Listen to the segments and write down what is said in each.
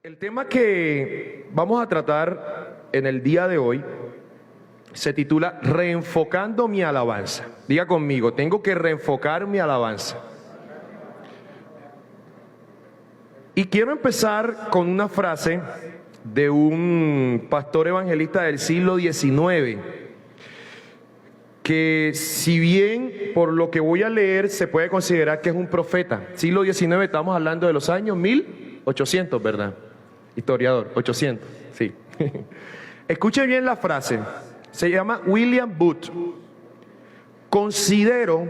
El tema que vamos a tratar en el día de hoy se titula Reenfocando mi alabanza. Diga conmigo, tengo que reenfocar mi alabanza. Y quiero empezar con una frase de un pastor evangelista del siglo XIX, que si bien por lo que voy a leer se puede considerar que es un profeta. Siglo XIX, estamos hablando de los años 1800, ¿verdad? Historiador, 800, sí. Escuche bien la frase, se llama William Booth. Considero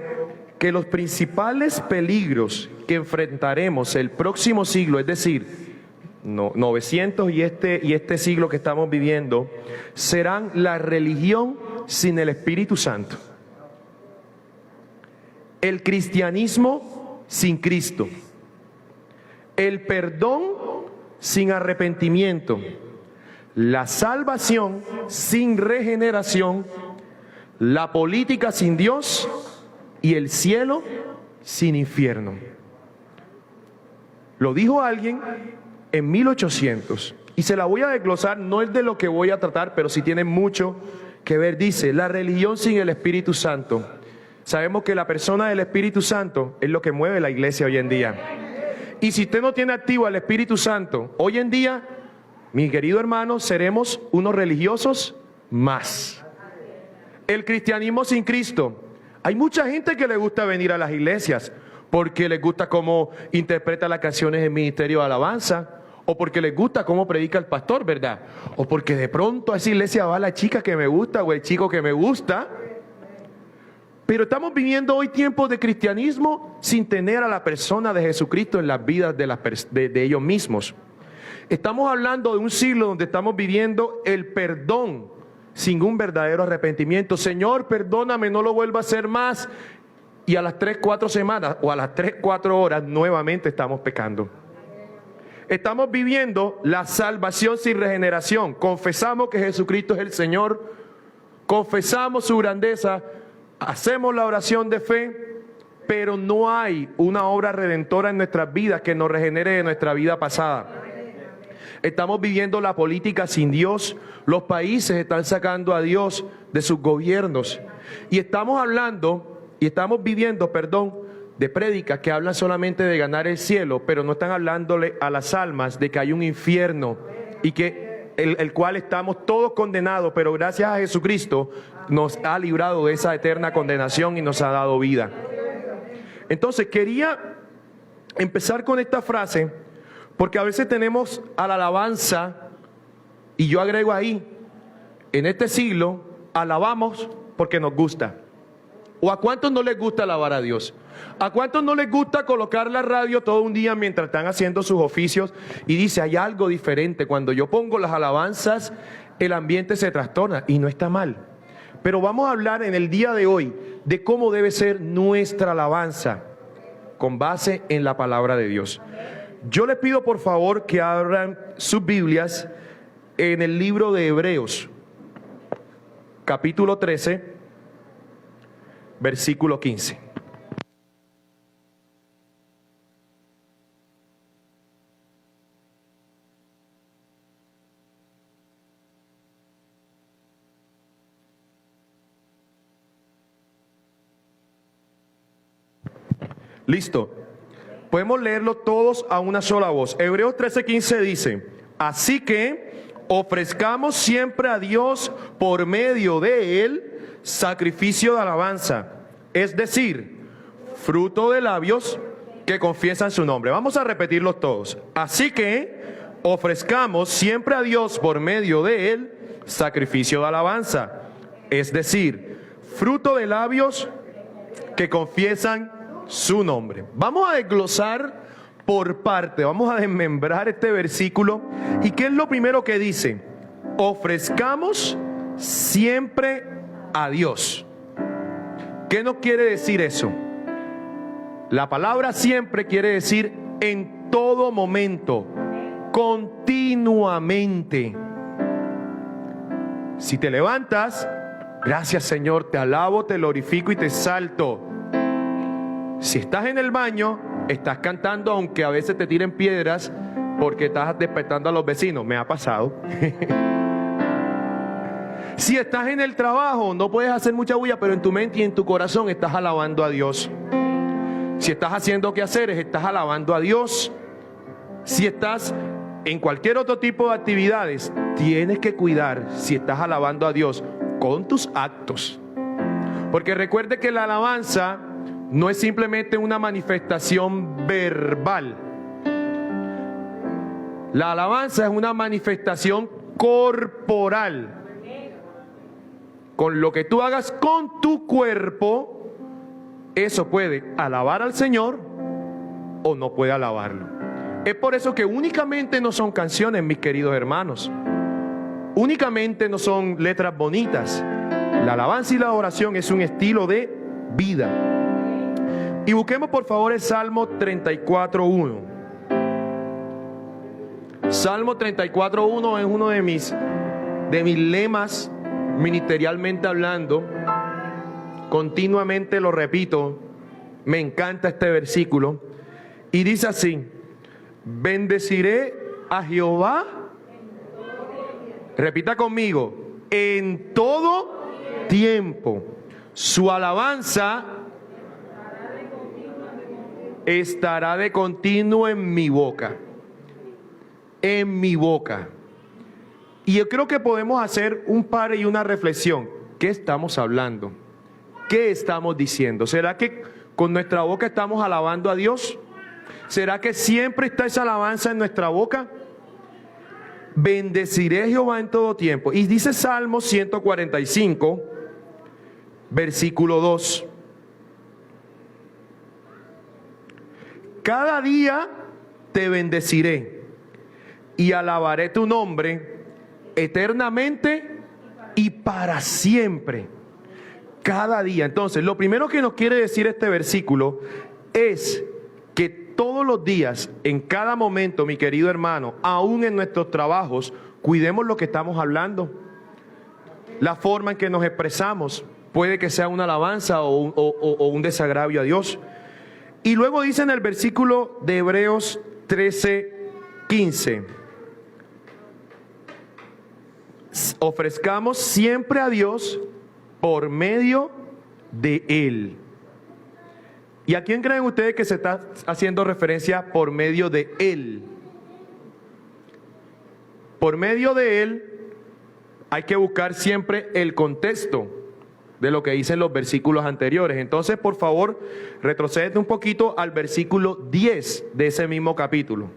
que los principales peligros que enfrentaremos el próximo siglo, es decir, 900 y este siglo que estamos viviendo, serán la religión sin el Espíritu Santo, el cristianismo sin Cristo, el perdón sin arrepentimiento, la salvación sin regeneración, la política sin Dios y el cielo sin infierno. Lo dijo alguien en 1800 y se la voy a desglosar, no es de lo que voy a tratar, pero sí tiene mucho que ver. Dice, la religión sin el Espíritu Santo. Sabemos que la persona del Espíritu Santo es lo que mueve la iglesia hoy en día. Y si usted no tiene activo al Espíritu Santo, hoy en día, mi querido hermano, seremos unos religiosos más. El cristianismo sin Cristo. Hay mucha gente que le gusta venir a las iglesias porque les gusta cómo interpreta las canciones del ministerio de alabanza, o porque les gusta cómo predica el pastor, ¿verdad? O porque de pronto a esa iglesia va la chica que me gusta o el chico que me gusta. Pero estamos viviendo hoy tiempos de cristianismo sin tener a la persona de Jesucristo en las vidas de ellos mismos. Estamos hablando de un siglo donde estamos viviendo el perdón sin un verdadero arrepentimiento. Señor, perdóname, no lo vuelva a hacer más. Y a las 3, 4 semanas o a las 3, 4 horas nuevamente estamos pecando. Estamos viviendo la salvación sin regeneración. Confesamos que Jesucristo es el Señor, confesamos su grandeza, hacemos la oración de fe, pero no hay una obra redentora en nuestras vidas que nos regenere de nuestra vida pasada. Estamos viviendo la política sin Dios. Los países están sacando a Dios de sus gobiernos. Y estamos viviendo, de prédicas que hablan solamente de ganar el cielo, pero no están hablándole a las almas de que hay un infierno y que el cual estamos todos condenados, pero gracias a Jesucristo nos ha librado de esa eterna condenación y nos ha dado vida. Entonces quería empezar con esta frase, porque a veces tenemos a la alabanza, y yo agrego ahí, en este siglo, alabamos porque nos gusta. ¿O a cuántos no les gusta alabar a Dios? ¿A cuántos no les gusta colocar la radio todo un día mientras están haciendo sus oficios? Y dice, hay algo diferente. Cuando yo pongo las alabanzas, el ambiente se trastorna y no está mal. Pero vamos a hablar en el día de hoy de cómo debe ser nuestra alabanza con base en la palabra de Dios. Yo les pido por favor que abran sus Biblias en el libro de Hebreos, capítulo 13, versículo 15. Listo. Podemos leerlo todos a una sola voz. Hebreos 13:15 dice, así que ofrezcamos siempre a Dios por medio de Él sacrificio de alabanza, es decir, fruto de labios que confiesan su nombre. Vamos a repetirlos todos. Así que ofrezcamos siempre a Dios por medio de Él sacrificio de alabanza, es decir, fruto de labios que confiesan su nombre. Vamos a desglosar por parte, vamos a desmembrar este versículo. ¿Y qué es lo primero que dice? Ofrezcamos siempre a Dios. ¿Qué nos quiere decir eso? La palabra siempre quiere decir en todo momento, continuamente. Si te levantas, gracias Señor, te alabo, te glorifico y te exalto. Si estás en el baño, estás cantando, aunque a veces te tiren piedras, porque estás despertando a los vecinos. Me ha pasado. Si estás en el trabajo, no puedes hacer mucha bulla, pero en tu mente y en tu corazón estás alabando a Dios. Si estás haciendo quehaceres, estás alabando a Dios. Si estás en cualquier otro tipo de actividades, tienes que cuidar si estás alabando a Dios con tus actos. Porque recuerde que la alabanza no es simplemente una manifestación verbal. La alabanza es una manifestación corporal. Con lo que tú hagas con tu cuerpo, eso puede alabar al Señor o no puede alabarlo. Es por eso que únicamente no son canciones, mis queridos hermanos. Únicamente no son letras bonitas. La alabanza y la oración es un estilo de vida. Y busquemos por favor el Salmo 34:1. Salmo 34:1 es uno de mis lemas ministerialmente hablando. Continuamente lo repito. Me encanta este versículo. Y dice así: bendeciré a Jehová. Repita conmigo: en todo tiempo. Su alabanza estará de continuo en mi boca. En mi boca. Y yo creo que podemos hacer un par y una reflexión. ¿Qué estamos hablando? ¿Qué estamos diciendo? ¿Será que con nuestra boca estamos alabando a Dios? ¿Será que siempre está esa alabanza en nuestra boca? Bendeciré a Jehová en todo tiempo. Y dice Salmo 145, versículo 2. Cada día te bendeciré y alabaré tu nombre eternamente y para siempre. Cada día. Entonces, lo primero que nos quiere decir este versículo es que todos los días, en cada momento, mi querido hermano, aún en nuestros trabajos, cuidemos lo que estamos hablando. La forma en que nos expresamos puede que sea una alabanza o un desagravio a Dios. Y luego dice en el versículo de Hebreos 13:15: ofrezcamos siempre a Dios por medio de Él. ¿Y a quién creen ustedes que se está haciendo referencia por medio de Él? Por medio de Él hay que buscar siempre el contexto de lo que dicen los versículos anteriores. Entonces, por favor, retrocede un poquito al versículo 10 de ese mismo capítulo.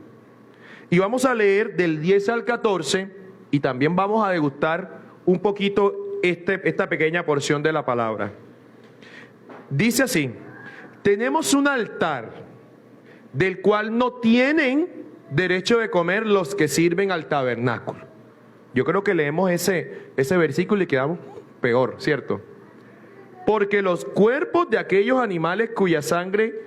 Y vamos a leer del 10 al 14 y también vamos a degustar un poquito esta pequeña porción de la palabra. Dice así: tenemos un altar del cual no tienen derecho de comer los que sirven al tabernáculo. Yo creo que leemos ese versículo y quedamos peor, ¿cierto? Porque los cuerpos de aquellos animales cuya sangre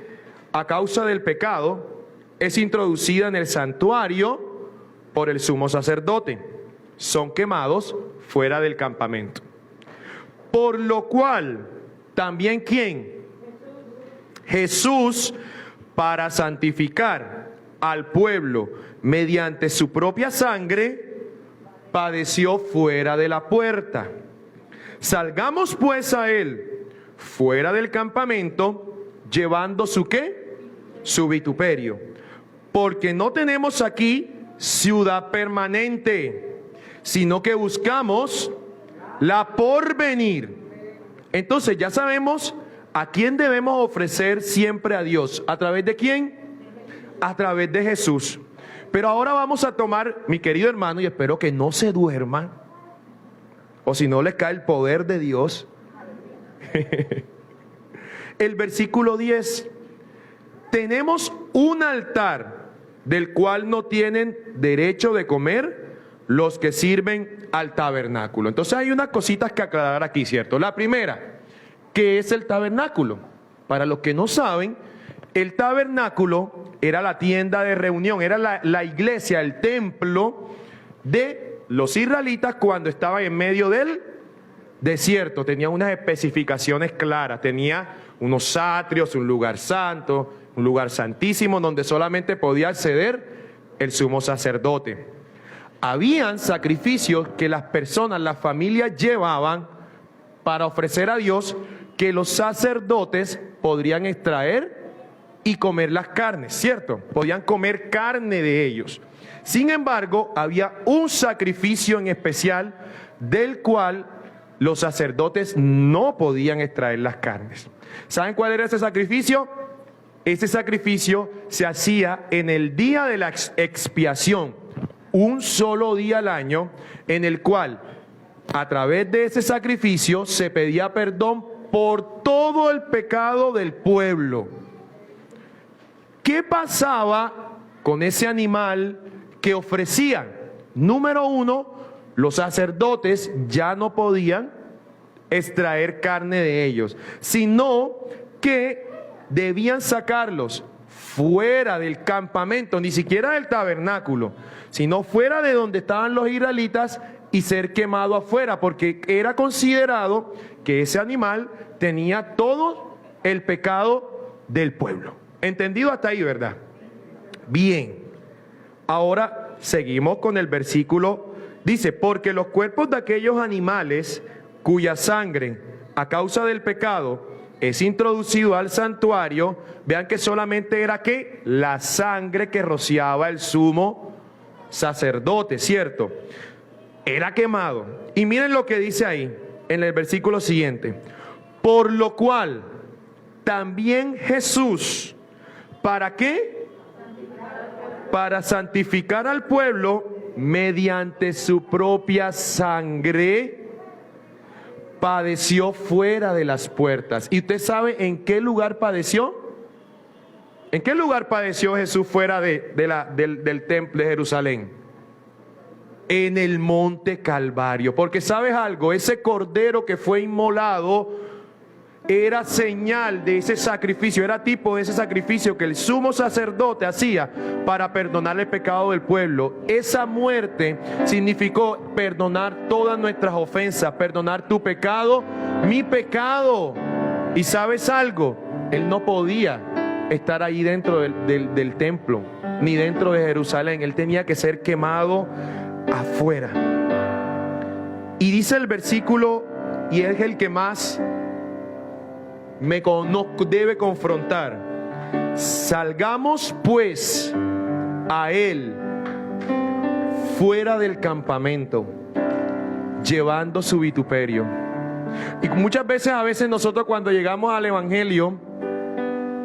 a causa del pecado es introducida en el santuario por el sumo sacerdote, son quemados fuera del campamento. Por lo cual, también ¿quién? Jesús, para santificar al pueblo mediante su propia sangre, padeció fuera de la puerta. Salgamos pues a él fuera del campamento, llevando su ¿qué? Su vituperio. Porque no tenemos aquí ciudad permanente, sino que buscamos la porvenir. Entonces ya sabemos a quién debemos ofrecer siempre a Dios. ¿A través de quién? A través de Jesús. Pero ahora vamos a tomar, mi querido hermano, y espero que no se duerman, o si no les cae el poder de Dios. El versículo 10. Tenemos un altar del cual no tienen derecho de comer los que sirven al tabernáculo. Entonces hay unas cositas que aclarar aquí, ¿cierto? La primera, ¿qué es el tabernáculo? Para los que no saben, el tabernáculo era la tienda de reunión, era la iglesia, el templo de los israelitas cuando estaban en medio del desierto. Tenía unas especificaciones claras, tenía unos atrios, un lugar santo, un lugar santísimo donde solamente podía acceder el sumo sacerdote. Habían sacrificios que las personas, las familias llevaban para ofrecer a Dios, que los sacerdotes podrían extraer y comer las carnes, ¿cierto? Podían comer carne de ellos. Sin embargo, había un sacrificio en especial del cual los sacerdotes no podían extraer las carnes. ¿Saben cuál era ese sacrificio? Ese sacrificio se hacía en el día de la expiación, un solo día al año, en el cual a través de ese sacrificio se pedía perdón por todo el pecado del pueblo. ¿Qué pasaba con ese animal que ofrecían? Número uno, los sacerdotes ya no podían extraer carne de ellos, sino que debían sacarlos fuera del campamento, ni siquiera del tabernáculo, sino fuera de donde estaban los israelitas y ser quemado afuera, porque era considerado que ese animal tenía todo el pecado del pueblo. ¿Entendido hasta ahí, verdad? Bien, ahora seguimos con el versículo. Dice, porque los cuerpos de aquellos animales cuya sangre a causa del pecado es introducido al santuario, vean que solamente era ¿qué? La sangre que rociaba el sumo sacerdote, ¿cierto? Era quemado. Y miren lo que dice ahí, en el versículo siguiente. Por lo cual, también Jesús, ¿para qué? Para santificar al pueblo mediante su propia sangre, padeció fuera de las puertas. ¿Y usted sabe en qué lugar padeció? ¿En qué lugar padeció Jesús fuera del templo de Jerusalén? En el monte Calvario. Porque ¿sabes algo? Ese cordero que fue inmolado era señal de ese sacrificio, era tipo de ese sacrificio que el sumo sacerdote hacía para perdonar el pecado del pueblo. Esa muerte significó perdonar todas nuestras ofensas, perdonar tu pecado, mi pecado. ¿Y sabes algo? Él no podía estar ahí dentro del templo, ni dentro de Jerusalén. Él tenía que ser quemado afuera. Y dice el versículo, y es el que más nos debe confrontar. Salgamos pues a él fuera del campamento, llevando su vituperio. Y muchas veces nosotros cuando llegamos al evangelio,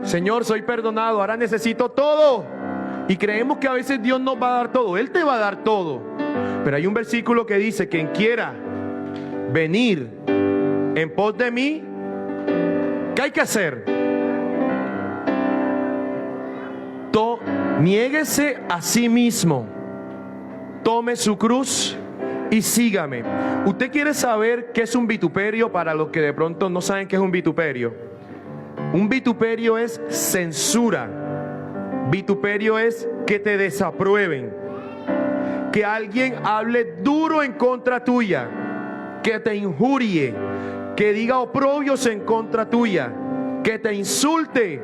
Señor, soy perdonado, ahora necesito todo. Y creemos que a veces Dios nos va a dar todo. Él te va a dar todo. Pero hay un versículo que dice, quien quiera venir en pos de mí, ¿qué hay que hacer? Niéguese a sí mismo, tome su cruz y sígame. ¿Usted quiere saber qué es un vituperio para los que de pronto no saben qué es un vituperio? Un vituperio es censura. Vituperio es que te desaprueben, que alguien hable duro en contra tuya, que te injurie, que diga oprobios en contra tuya, que te insulte,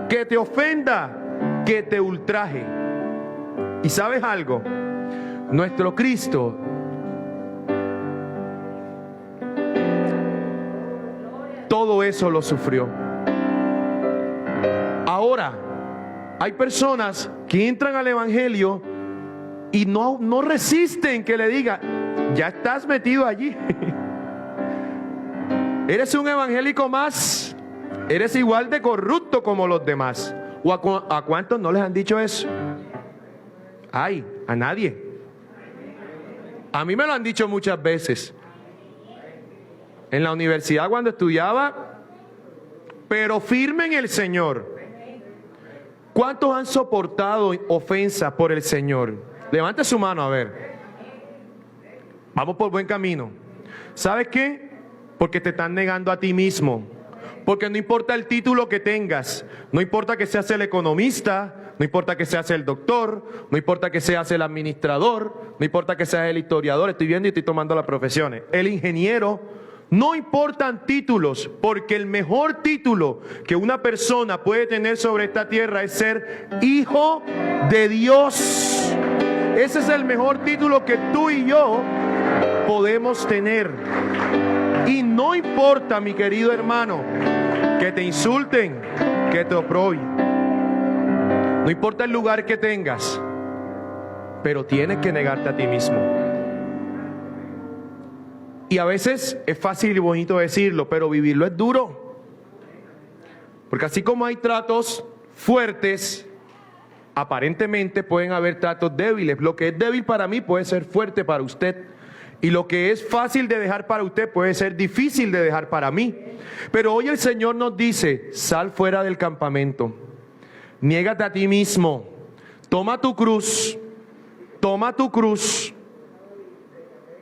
que te ofenda, que te ultraje. ¿Y sabes algo? Nuestro Cristo todo eso lo sufrió. Ahora, hay personas que entran al evangelio y no resisten que le diga, ya estás metido allí. Eres un evangélico más, eres igual de corrupto como los demás. ¿O a cuántos no les han dicho eso? Ay, a nadie. A mí me lo han dicho muchas veces. En la universidad cuando estudiaba, pero firme en el Señor. ¿Cuántos han soportado ofensas por el Señor? Levante su mano a ver. Vamos por buen camino. ¿Sabes qué? Porque te están negando a ti mismo. Porque no importa el título que tengas, no importa que seas el economista, no importa que seas el doctor, no importa que seas el administrador, no importa que seas el historiador, estoy viendo y estoy tomando las profesiones, el ingeniero, no importan títulos, porque el mejor título que una persona puede tener sobre esta tierra es ser hijo de Dios. Ese es el mejor título que tú y yo podemos tener. Y no importa, mi querido hermano, que te insulten, que te oprobien. No importa el lugar que tengas, pero tienes que negarte a ti mismo. Y a veces es fácil y bonito decirlo, pero vivirlo es duro. Porque así como hay tratos fuertes, aparentemente pueden haber tratos débiles. Lo que es débil para mí puede ser fuerte para usted. Y lo que es fácil de dejar para usted puede ser difícil de dejar para mí. Pero hoy el Señor nos dice, sal fuera del campamento. Niégate a ti mismo. Toma tu cruz. Toma tu cruz.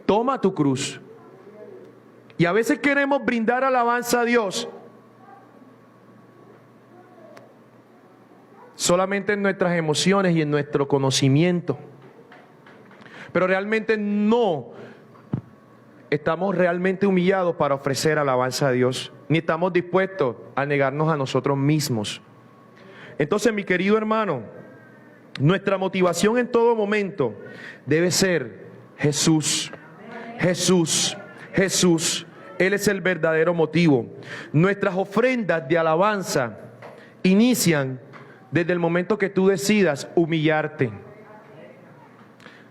Toma tu cruz. Y a veces queremos brindar alabanza a Dios solamente en nuestras emociones y en nuestro conocimiento. Pero realmente no estamos realmente humillados para ofrecer alabanza a Dios, ni estamos dispuestos a negarnos a nosotros mismos. Entonces, mi querido hermano, nuestra motivación en todo momento debe ser Jesús. Jesús, Jesús. Él es el verdadero motivo. Nuestras ofrendas de alabanza inician desde el momento que tú decidas humillarte.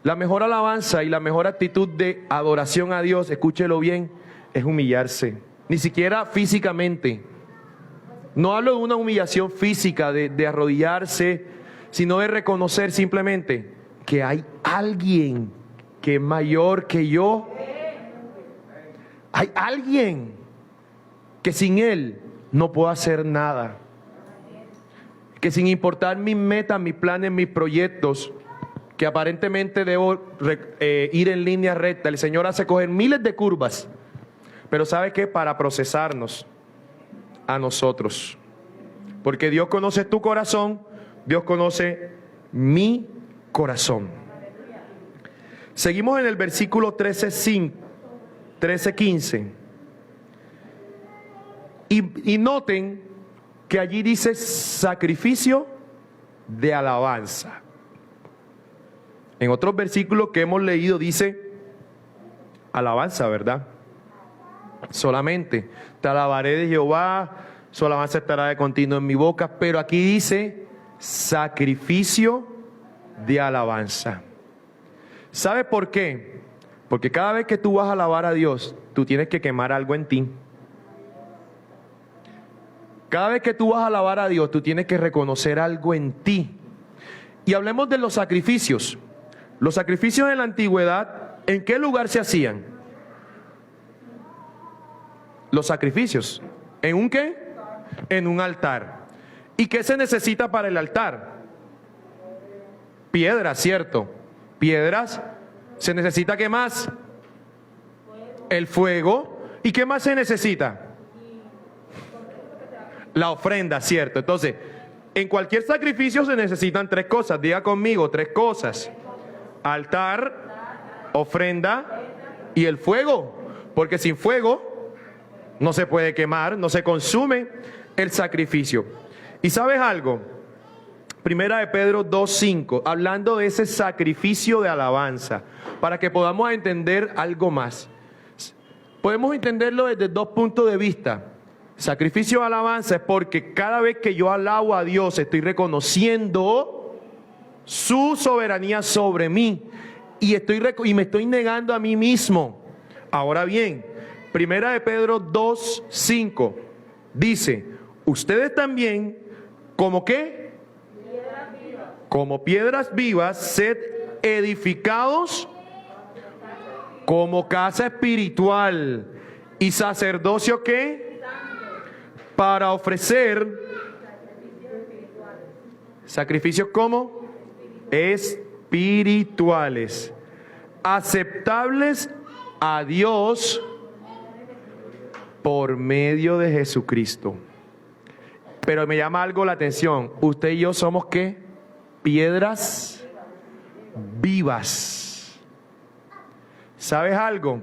La mejor alabanza y la mejor actitud de adoración a Dios, escúchelo bien, es humillarse. Ni siquiera físicamente. No hablo de una humillación física, de arrodillarse, sino de reconocer simplemente que hay alguien que es mayor que yo. Hay alguien que sin Él no puedo hacer nada. Que sin importar mis metas, mis planes, mis proyectos, que aparentemente debo ir en línea recta, el Señor hace coger miles de curvas, pero ¿sabe qué? Para procesarnos a nosotros, porque Dios conoce tu corazón, Dios conoce mi corazón. Seguimos en el versículo 13:15 y noten que allí dice sacrificio de alabanza. En otros versículos que hemos leído dice alabanza, ¿verdad? Solamente te alabaré de Jehová, su alabanza estará de continuo en mi boca, pero aquí dice sacrificio de alabanza. ¿Sabe por qué? Porque cada vez que tú vas a alabar a Dios, tú tienes que quemar algo en ti. Cada vez que tú vas a alabar a Dios, tú tienes que reconocer algo en ti. Y hablemos de los sacrificios. Los sacrificios en la antigüedad, ¿en qué lugar se hacían? Los sacrificios. ¿En un qué? En un altar. ¿Y qué se necesita para el altar? Piedras, ¿cierto? Piedras. ¿Se necesita qué más? El fuego. ¿Y qué más se necesita? La ofrenda, ¿cierto? Entonces, en cualquier sacrificio se necesitan tres cosas. Diga conmigo, tres cosas. Altar, ofrenda y el fuego. Porque sin fuego no se puede quemar, no se consume el sacrificio. ¿Y sabes algo? Primera de Pedro 2:5, hablando de ese sacrificio de alabanza, para que podamos entender algo más. Podemos entenderlo desde dos puntos de vista. Sacrificio de alabanza es porque cada vez que yo alabo a Dios estoy reconociendo su soberanía sobre mí y me estoy negando a mí mismo. Ahora bien, Primera de Pedro 2:5 dice, ustedes también, ¿como qué? Como piedras vivas, sed edificados como casa espiritual y sacerdocio ¿qué? Para ofrecer sacrificios ¿cómo? Espirituales, aceptables a Dios por medio de Jesucristo. Pero me llama algo la atención. Usted y yo somos ¿qué? Piedras vivas. ¿Sabes algo?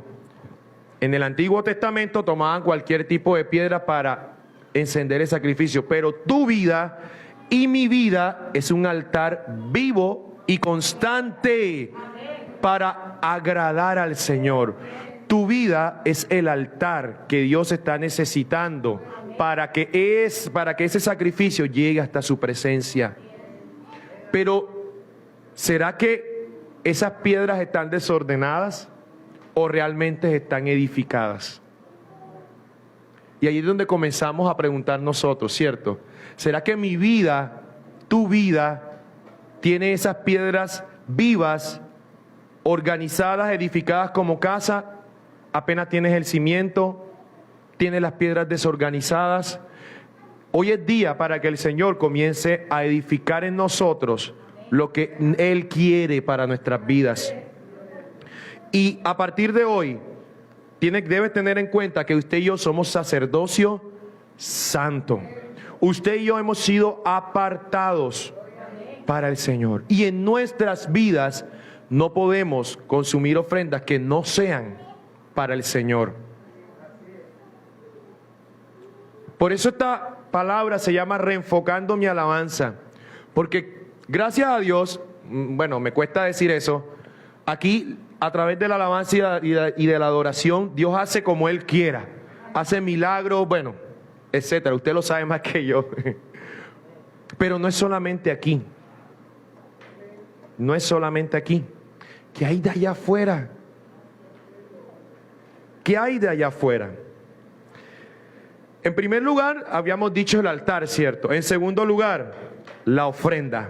En el Antiguo Testamento tomaban cualquier tipo de piedra para encender el sacrificio, pero tu vida y mi vida es un altar vivo y constante para agradar al Señor. Tu vida es el altar que Dios está necesitando para que ese sacrificio llegue hasta su presencia. Pero, ¿será que esas piedras están desordenadas o realmente están edificadas? Y ahí es donde comenzamos a preguntar nosotros, ¿cierto? ¿Será que mi vida, tu vida, tiene esas piedras vivas, organizadas, edificadas como casa? Apenas tienes el cimiento, tienes las piedras desorganizadas. Hoy es día para que el Señor comience a edificar en nosotros lo que Él quiere para nuestras vidas. Y a partir de hoy, debes tener en cuenta que usted y yo somos sacerdocio santo. Usted y yo hemos sido apartados para el Señor. Y en nuestras vidas no podemos consumir ofrendas que no sean para el Señor. Por eso esta palabra se llama reenfocando mi alabanza. Porque gracias a Dios, bueno, me cuesta decir eso, aquí a través de la alabanza y de la adoración, Dios hace como Él quiera. Hace milagros, bueno, etcétera. Usted lo sabe más que yo. Pero no es solamente aquí. No es solamente aquí. ¿Qué hay de allá afuera? ¿Qué hay de allá afuera? En primer lugar, habíamos dicho el altar, ¿cierto? En segundo lugar, la ofrenda.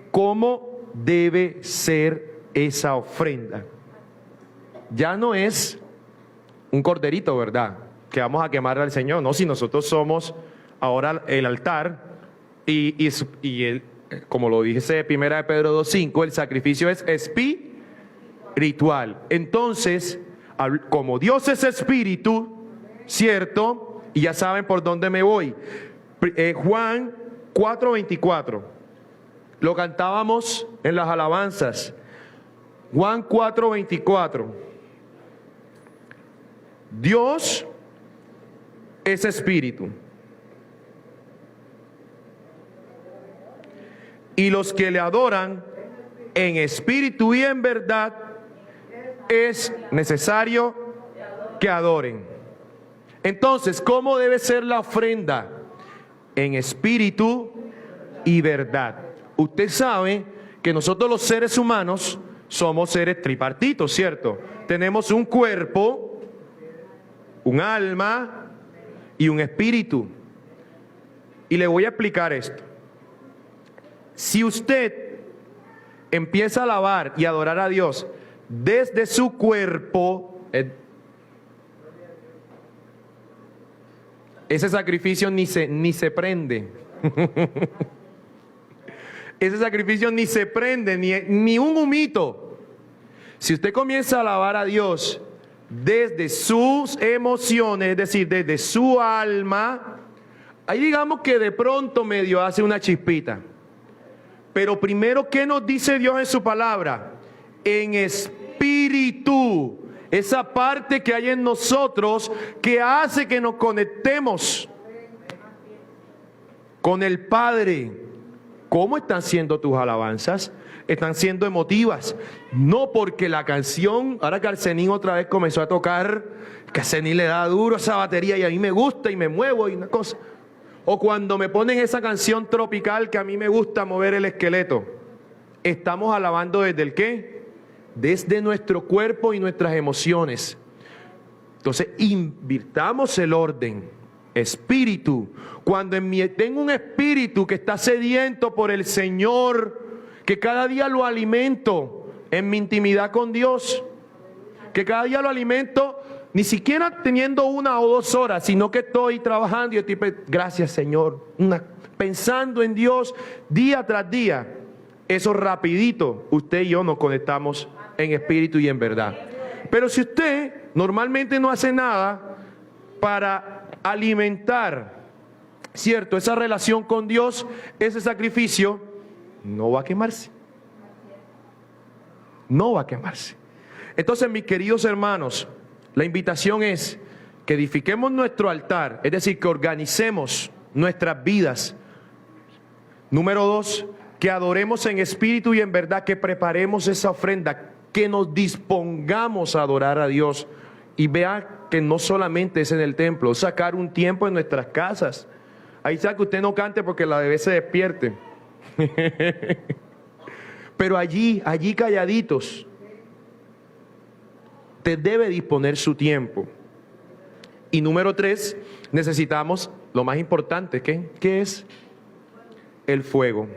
¿Cómo debe ser esa ofrenda? Ya no es un corderito, ¿verdad?, que vamos a quemar al Señor. No, si nosotros somos ahora el altar y como lo dice 1 Pedro 2:5, el sacrificio es espiritual. Entonces, como Dios es espíritu, ¿cierto? Y ya saben por dónde me voy. Juan 4:24. Lo cantábamos en las alabanzas. Juan 4:24. Dios es espíritu. Y los que le adoran en espíritu y en verdad es necesario que adoren. Entonces, ¿cómo debe ser la ofrenda? En espíritu y verdad. Usted sabe que nosotros los seres humanos somos seres tripartitos, ¿cierto? Tenemos un cuerpo, un alma y un espíritu. Y le voy a explicar esto. Si usted empieza a alabar y adorar a Dios desde su cuerpo, ese sacrificio ni se prende. Ese sacrificio ni se prende, ni un humito. Si usted comienza a alabar a Dios desde sus emociones, es decir, desde su alma, ahí digamos que de pronto medio hace una chispita. Pero primero, ¿qué nos dice Dios en su palabra? En espíritu. Esa parte que hay en nosotros que hace que nos conectemos con el Padre. ¿Cómo están siendo tus alabanzas? Están siendo emotivas. No porque la canción, ahora que Arsenín otra vez comenzó a tocar, que Arsenín le da duro a esa batería y a mí me gusta y me muevo y una cosa. O cuando me ponen esa canción tropical que a mí me gusta mover el esqueleto. Estamos alabando desde el ¿qué? Desde nuestro cuerpo y nuestras emociones. Entonces, invirtamos el orden. Espíritu. Cuando tengo un espíritu que está sediento por el Señor, que cada día lo alimento en mi intimidad con Dios, que cada día lo alimento ni siquiera teniendo 1 o 2 horas, sino que estoy trabajando y estoy, gracias Señor, pensando en Dios día tras día. Eso rapidito, usted y yo nos conectamos en espíritu y en verdad. Pero si usted normalmente no hace nada para alimentar, ¿cierto?, esa relación con Dios, ese sacrificio, no va a quemarse. No va a quemarse. Entonces, mis queridos hermanos, la invitación es que edifiquemos nuestro altar, es decir, que organicemos nuestras vidas. Número 2, que adoremos en espíritu y en verdad, que preparemos esa ofrenda, que nos dispongamos a adorar a Dios. Y vea que no solamente es en el templo, sacar un tiempo en nuestras casas. Ahí está, que usted no cante porque la bebé se despierte. Pero allí calladitos, te debe disponer su tiempo. Y número 3, necesitamos lo más importante, ¿qué es? El fuego.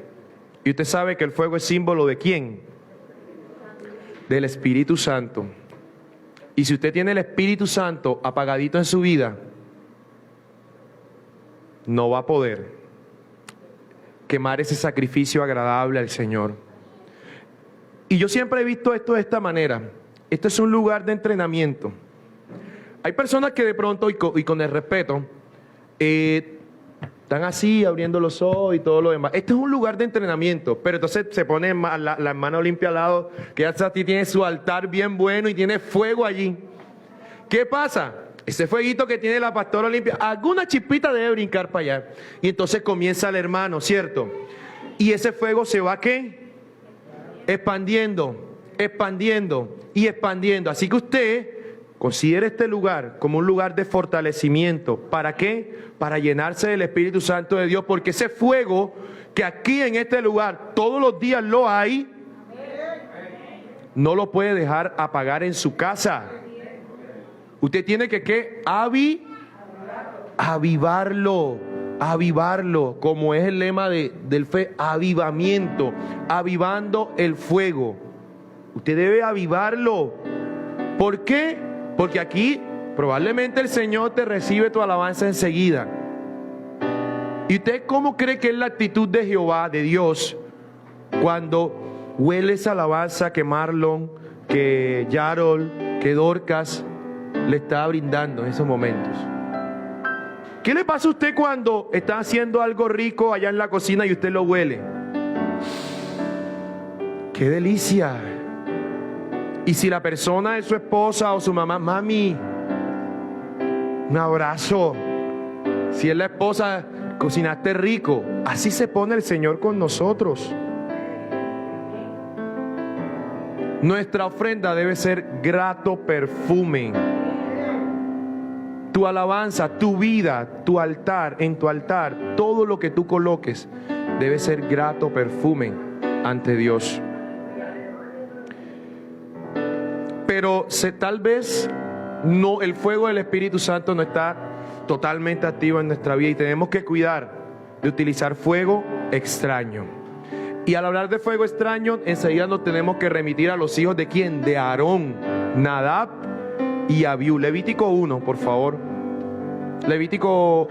Y usted sabe que el fuego es símbolo ¿de quién? Del Espíritu Santo. Y si usted tiene el Espíritu Santo apagadito en su vida, no va a poder quemar ese sacrificio agradable al Señor. Y yo siempre he visto esto de esta manera. Esto es un lugar de entrenamiento. Hay personas que de pronto, y con el respeto, están así, abriendo los ojos y todo lo demás. Este es un lugar de entrenamiento, pero entonces se pone la hermana Olimpia al lado, que ya tiene su altar bien bueno y tiene fuego allí. ¿Qué pasa? Ese fueguito que tiene la pastora Olimpia, alguna chispita debe brincar para allá. Y entonces comienza el hermano, ¿cierto? Y ese fuego se va, ¿qué? Expandiendo, expandiendo y expandiendo. Así que usted considere este lugar como un lugar de fortalecimiento. ¿Para qué? Para llenarse del Espíritu Santo de Dios, porque ese fuego que aquí en este lugar todos los días lo hay, no lo puede dejar apagar en su casa. Usted tiene que avivarlo, como es el lema del fe, avivamiento, avivando el fuego. Usted debe avivarlo. ¿Por qué? Porque aquí probablemente el Señor te recibe tu alabanza enseguida. ¿Y usted cómo cree que es la actitud de Jehová, de Dios, cuando huele esa alabanza que Marlon, que Yarol, que Dorcas le está brindando en esos momentos? ¿Qué le pasa a usted cuando está haciendo algo rico allá en la cocina y usted lo huele? ¡Qué delicia! Y si la persona es su esposa o su mamá, mami, un abrazo. Si es la esposa, cocinaste rico. Así se pone el Señor con nosotros. Nuestra ofrenda debe ser grato perfume. Tu alabanza, tu vida, tu altar, en tu altar, todo lo que tú coloques debe ser grato perfume ante Dios. Pero tal vez no, el fuego del Espíritu Santo no está totalmente activo en nuestra vida y tenemos que cuidar de utilizar fuego extraño. Y al hablar de fuego extraño, enseguida nos tenemos que remitir a los hijos de ¿quién? De Aarón, Nadab y Abiú. Levítico 1, por favor. Levítico,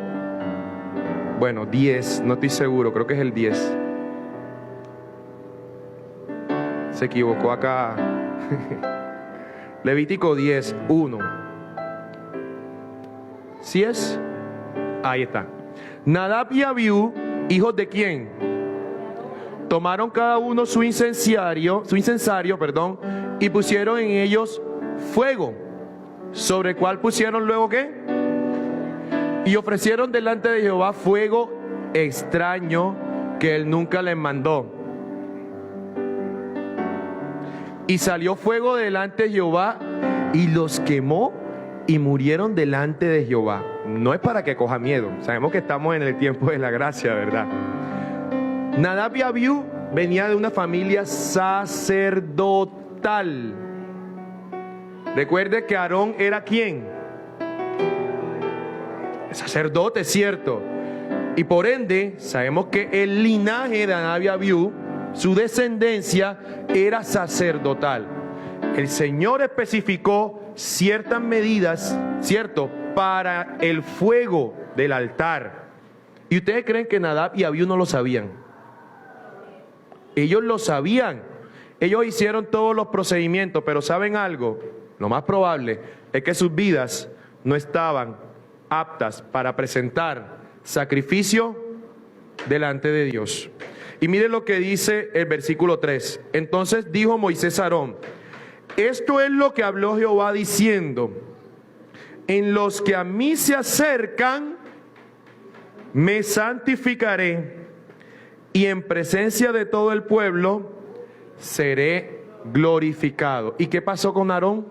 10, no estoy seguro, creo que es el 10. Se equivocó acá. Levítico 10, 1. ¿Sí es? Ahí está. Nadab y Abiú, hijos de ¿quién? Tomaron cada uno su incensario, y pusieron en ellos fuego, sobre el cual pusieron luego ¿qué? Y ofrecieron delante de Jehová fuego extraño que él nunca les mandó. Y salió fuego delante de Jehová y los quemó y murieron delante de Jehová. No es para que coja miedo, sabemos que estamos en el tiempo de la gracia, ¿verdad? Nadab y Abiú venía de una familia sacerdotal. Recuerde que Aarón era ¿quién? Sacerdote, ¿cierto? Y por ende, sabemos que el linaje de Nadab y Abiú, su descendencia era sacerdotal. El Señor especificó ciertas medidas, ¿cierto?, para el fuego del altar. ¿Y ustedes creen que Nadab y Abiú no lo sabían? Ellos lo sabían. Ellos hicieron todos los procedimientos, pero ¿saben algo? Lo más probable es que sus vidas no estaban aptas para presentar sacrificio delante de Dios. Y miren lo que dice el versículo 3. Entonces dijo Moisés a Aarón: esto es lo que habló Jehová diciendo: en los que a mí se acercan, me santificaré, y en presencia de todo el pueblo seré glorificado. ¿Y qué pasó con Aarón?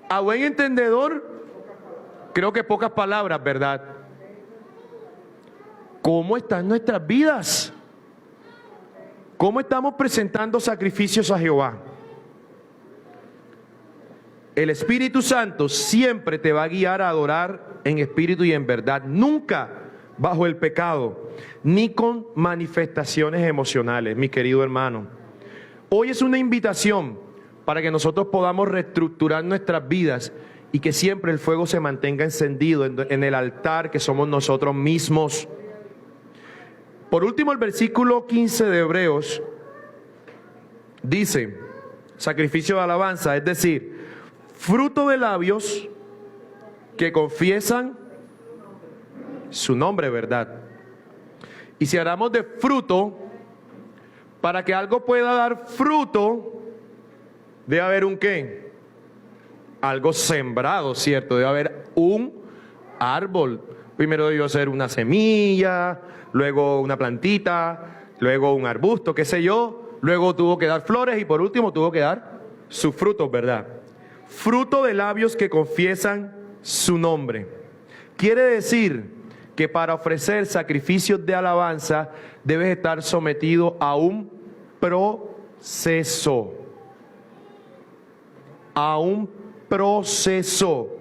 A buen entendedor, creo que pocas palabras, ¿verdad? ¿Cómo están nuestras vidas? ¿Cómo estamos presentando sacrificios a Jehová? El Espíritu Santo siempre te va a guiar a adorar en espíritu y en verdad, nunca bajo el pecado, ni con manifestaciones emocionales, mi querido hermano. Hoy es una invitación para que nosotros podamos reestructurar nuestras vidas y que siempre el fuego se mantenga encendido en el altar que somos nosotros mismos. Por último, el versículo 15 de Hebreos dice, sacrificio de alabanza, es decir, fruto de labios que confiesan su nombre, ¿verdad? Y si hablamos de fruto, para que algo pueda dar fruto, debe haber un ¿qué? Algo sembrado, ¿cierto? Debe haber un árbol. Primero debió ser una semilla, luego una plantita, luego un arbusto, qué sé yo, luego tuvo que dar flores y por último tuvo que dar sus frutos, ¿verdad? Fruto de labios que confiesan su nombre. Quiere decir que para ofrecer sacrificios de alabanza debes estar sometido a un proceso. A un proceso.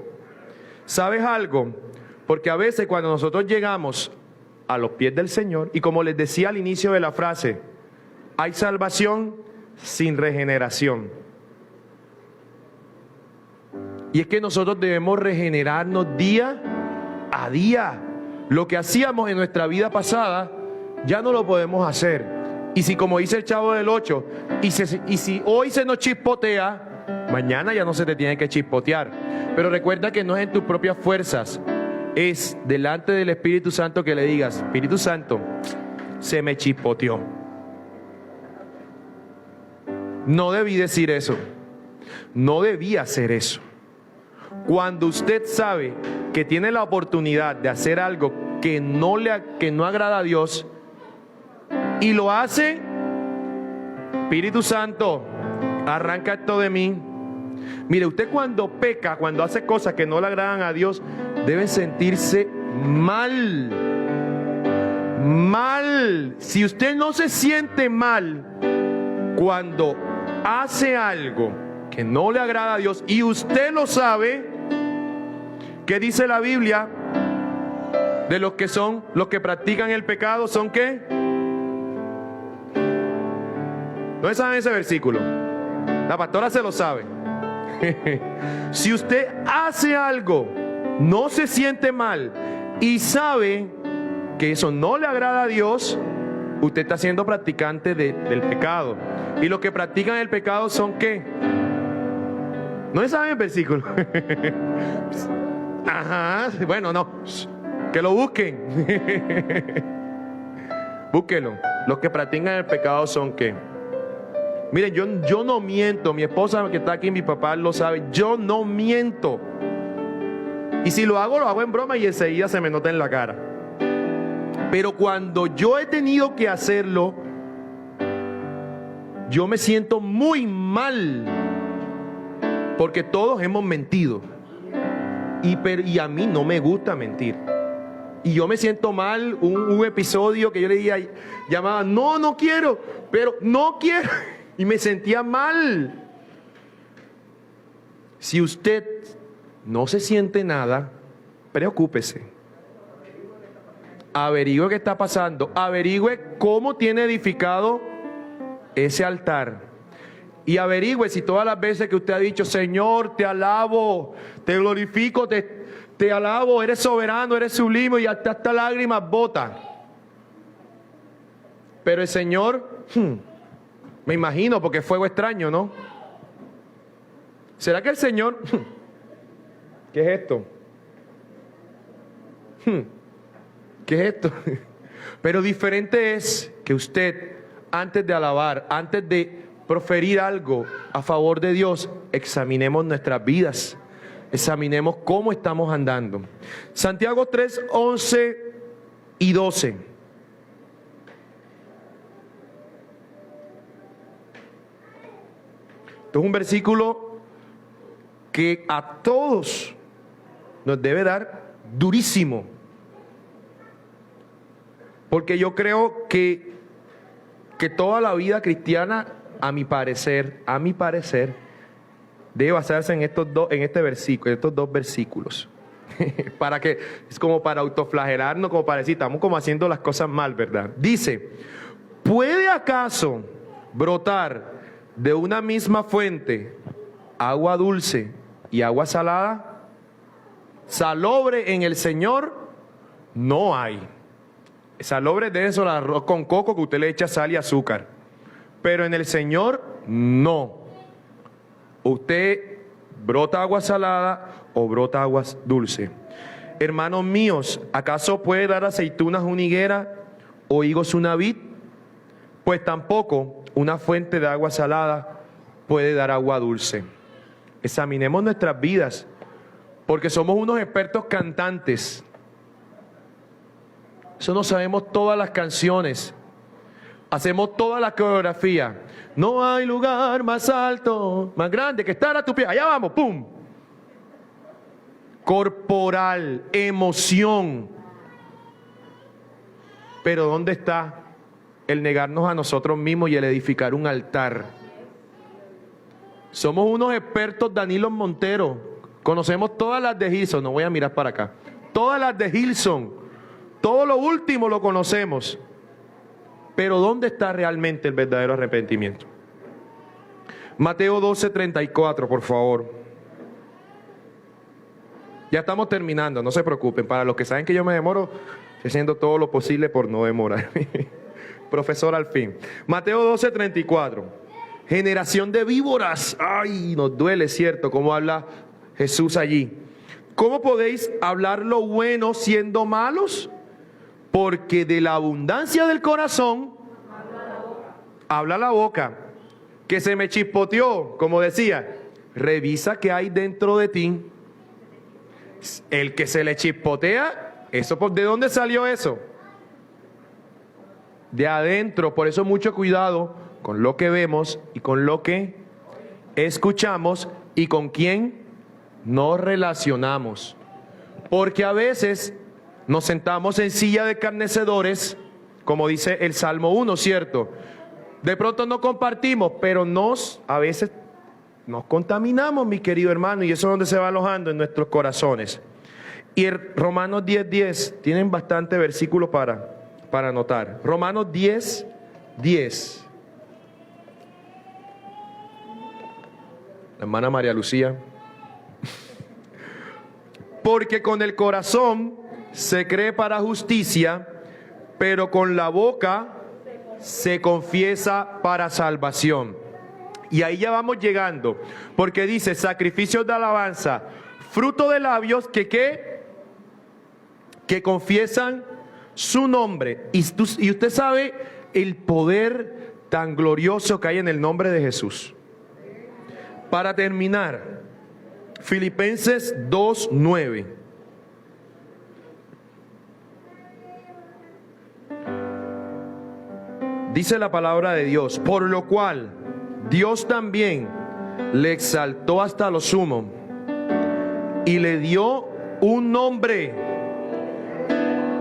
¿Sabes algo? Porque a veces cuando nosotros llegamos a los pies del Señor, y como les decía al inicio de la frase, hay salvación sin regeneración. Y es que nosotros debemos regenerarnos día a día. Lo que hacíamos en nuestra vida pasada, ya no lo podemos hacer. Y si, como dice el Chavo del 8, y si hoy se nos chispotea, mañana ya no se te tiene que chispotear. Pero recuerda que no es en tus propias fuerzas, es delante del Espíritu Santo que le digas, Espíritu Santo, se me chispoteó. No debí decir eso. No debí hacer eso. Cuando usted sabe que tiene la oportunidad de hacer algo que no agrada a Dios y lo hace, Espíritu Santo, arranca esto de mí. Mire, usted cuando peca, cuando hace cosas que no le agradan a Dios, debe sentirse mal. Mal. Si usted no se siente mal cuando hace algo que no le agrada a Dios y usted lo sabe, ¿qué dice la Biblia? De los que practican el pecado, ¿son qué? ¿No saben ese versículo? La pastora se lo sabe. Si usted hace algo, no se siente mal y sabe que eso no le agrada a Dios, usted está siendo practicante del pecado. Y los que practican el pecado son ¿qué? ¿No saben el versículo? Ajá, bueno, no. Que lo busquen. Búsquenlo. Los que practican el pecado son ¿qué? Miren, yo no miento. Mi esposa que está aquí, mi papá lo sabe. Yo no miento. Y si lo hago en broma y enseguida se me nota en la cara. Pero cuando yo he tenido que hacerlo, yo me siento muy mal. Porque todos hemos mentido. Y a mí no me gusta mentir. Y yo me siento mal. Un episodio que yo le llamaba, no quiero, pero no quiero. Y me sentía mal. Si usted no se siente nada, preocúpese. Averigüe qué está pasando. Averigüe cómo tiene edificado ese altar. Y averigüe si todas las veces que usted ha dicho, Señor, te alabo, te glorifico, te alabo, eres soberano, eres sublime, y hasta lágrimas bota. Pero el Señor, me imagino, porque es fuego extraño, ¿no? ¿Será que el Señor, qué es esto? ¿Qué es esto? Pero diferente es que usted, antes de alabar, antes de proferir algo a favor de Dios, examinemos nuestras vidas, examinemos cómo estamos andando. Santiago 3:11 y 12. Esto es un versículo que a todos nos debe dar durísimo. Porque yo creo que toda la vida cristiana, a mi parecer, debe basarse en estos dos versículos. Para que, es como para autoflagelarnos, como para decir, estamos como haciendo las cosas mal, ¿verdad? Dice, ¿puede acaso brotar de una misma fuente agua dulce y agua salada? Salobre en el Señor no hay. Salobre de eso, el arroz con coco que usted le echa sal y azúcar. Pero en el Señor no. Usted brota agua salada o brota agua dulce. Hermanos míos, ¿acaso puede dar aceitunas una higuera o higos una vid? Pues tampoco una fuente de agua salada puede dar agua dulce. Examinemos nuestras vidas, porque somos unos expertos cantantes. Eso no sabemos todas las canciones. Hacemos toda la coreografía. No hay lugar más alto, más grande que estar a tu pie. Allá vamos, ¡pum! Corporal, emoción. Pero ¿dónde está el negarnos a nosotros mismos y el edificar un altar? Somos unos expertos, Danilo Montero. Conocemos todas las de Hilson. No voy a mirar para acá. Todas las de Hilson. Todo lo último lo conocemos. Pero ¿dónde está realmente el verdadero arrepentimiento? Mateo 12:34, por favor. Ya estamos terminando, no se preocupen. Para los que saben que yo me demoro, estoy haciendo todo lo posible por no demorarme. Profesor, al fin. Mateo 12:34. Generación de víboras. Ay, nos duele, ¿cierto? Cómo habla Jesús allí. ¿Cómo podéis hablar lo bueno siendo malos? Porque de la abundancia del corazón habla la boca. Que se me chispoteó, como decía, revisa qué hay dentro de ti. El que se le chispotea, ¿de dónde salió eso? De adentro. Por eso mucho cuidado con lo que vemos y con lo que escuchamos y con quién nos relacionamos. Porque a veces nos sentamos en silla de escarnecedores, como dice el Salmo 1, ¿cierto? De pronto no compartimos, pero a veces nos contaminamos, mi querido hermano, y eso es donde se va alojando en nuestros corazones. Y Romanos 10:10, tienen bastante versículos para anotar. Romanos 10:10. La hermana María Lucía. Porque con el corazón se cree para justicia, pero con la boca se confiesa para salvación. Y ahí ya vamos llegando, porque dice sacrificios de alabanza, fruto de labios que confiesan su nombre. Y usted sabe el poder tan glorioso que hay en el nombre de Jesús. Para terminar, Filipenses 2:9. Dice la palabra de Dios, por lo cual Dios también le exaltó hasta lo sumo y le dio un nombre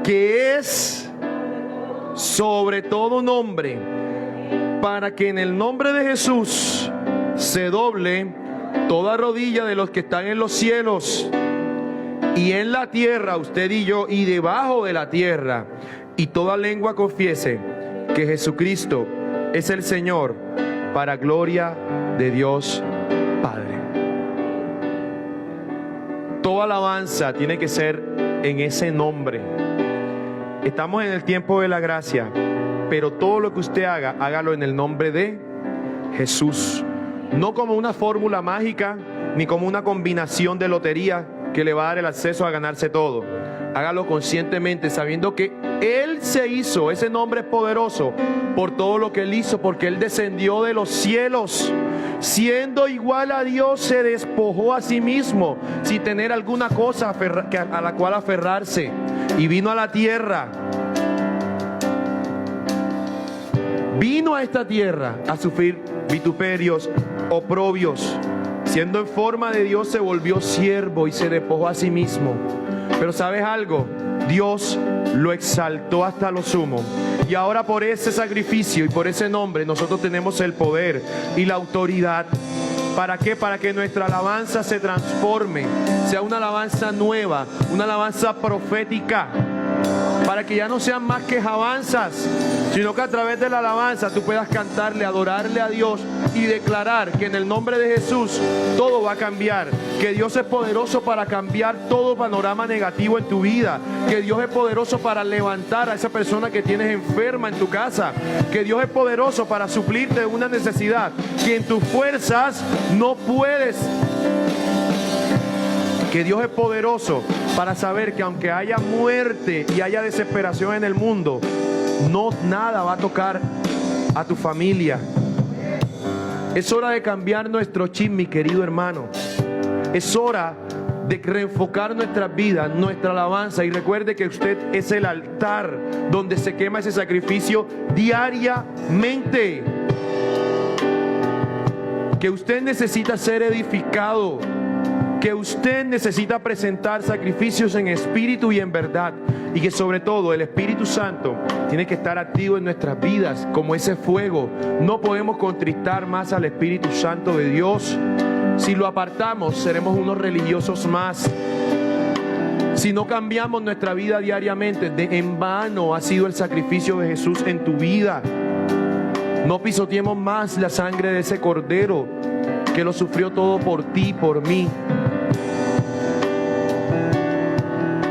que es sobre todo nombre, para que en el nombre de Jesús se doble toda rodilla de los que están en los cielos y en la tierra, usted y yo, y debajo de la tierra, y toda lengua confiese que Jesucristo es el Señor, para gloria de Dios Padre. Toda alabanza tiene que ser en ese nombre. Estamos en el tiempo de la gracia, pero todo lo que usted haga, hágalo en el nombre de Jesús. No como una fórmula mágica, ni como una combinación de lotería que le va a dar el acceso a ganarse todo. Hágalo conscientemente, sabiendo que Él se hizo, ese nombre es poderoso por todo lo que Él hizo, porque Él descendió de los cielos, siendo igual a Dios, se despojó a sí mismo, sin tener alguna cosa a la cual aferrarse, y vino a la tierra vino a esta tierra a sufrir vituperios, oprobios. Siendo en forma de Dios, se volvió siervo y se despojó a sí mismo. Pero ¿sabes algo? Dios lo exaltó hasta lo sumo. Y ahora por ese sacrificio y por ese nombre nosotros tenemos el poder y la autoridad. ¿Para qué? Para que nuestra alabanza se transforme, sea una alabanza nueva, una alabanza profética. Para que ya no sean más que alabanzas, sino que a través de la alabanza tú puedas cantarle, adorarle a Dios y declarar que en el nombre de Jesús todo va a cambiar, que Dios es poderoso para cambiar todo panorama negativo en tu vida, que Dios es poderoso para levantar a esa persona que tienes enferma en tu casa, que Dios es poderoso para suplirte una necesidad que en tus fuerzas no puedes. Que Dios es poderoso para saber que aunque haya muerte y haya desesperación en el mundo, no nada va a tocar a tu familia. Es hora de cambiar nuestro chip, mi querido hermano. Es hora de reenfocar nuestras vidas, nuestra alabanza. Y recuerde que usted es el altar donde se quema ese sacrificio diariamente. Que usted necesita ser edificado. Que usted necesita presentar sacrificios en espíritu y en verdad. Y que sobre todo el Espíritu Santo tiene que estar activo en nuestras vidas como ese fuego. No podemos contristar más al Espíritu Santo de Dios. Si lo apartamos, seremos unos religiosos más. Si no cambiamos nuestra vida diariamente, en vano ha sido el sacrificio de Jesús en tu vida. No pisoteemos más la sangre de ese Cordero que lo sufrió todo por ti, por mí.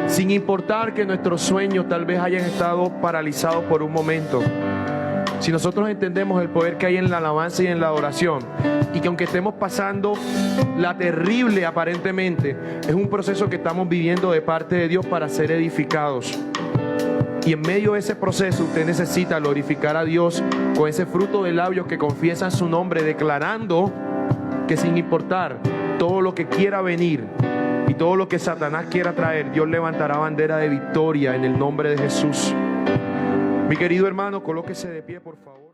Sin importar que nuestros sueños tal vez hayan estado paralizados por un momento. Si nosotros entendemos el poder que hay en la alabanza y en la adoración, y que aunque estemos pasando la terrible aparentemente, es un proceso que estamos viviendo de parte de Dios para ser edificados. Y en medio de ese proceso usted necesita glorificar a Dios con ese fruto de labios que confiesan su nombre, declarando que sin importar todo lo que quiera venir y todo lo que Satanás quiera traer, Dios levantará bandera de victoria en el nombre de Jesús. Mi querido hermano, colóquese de pie, por favor.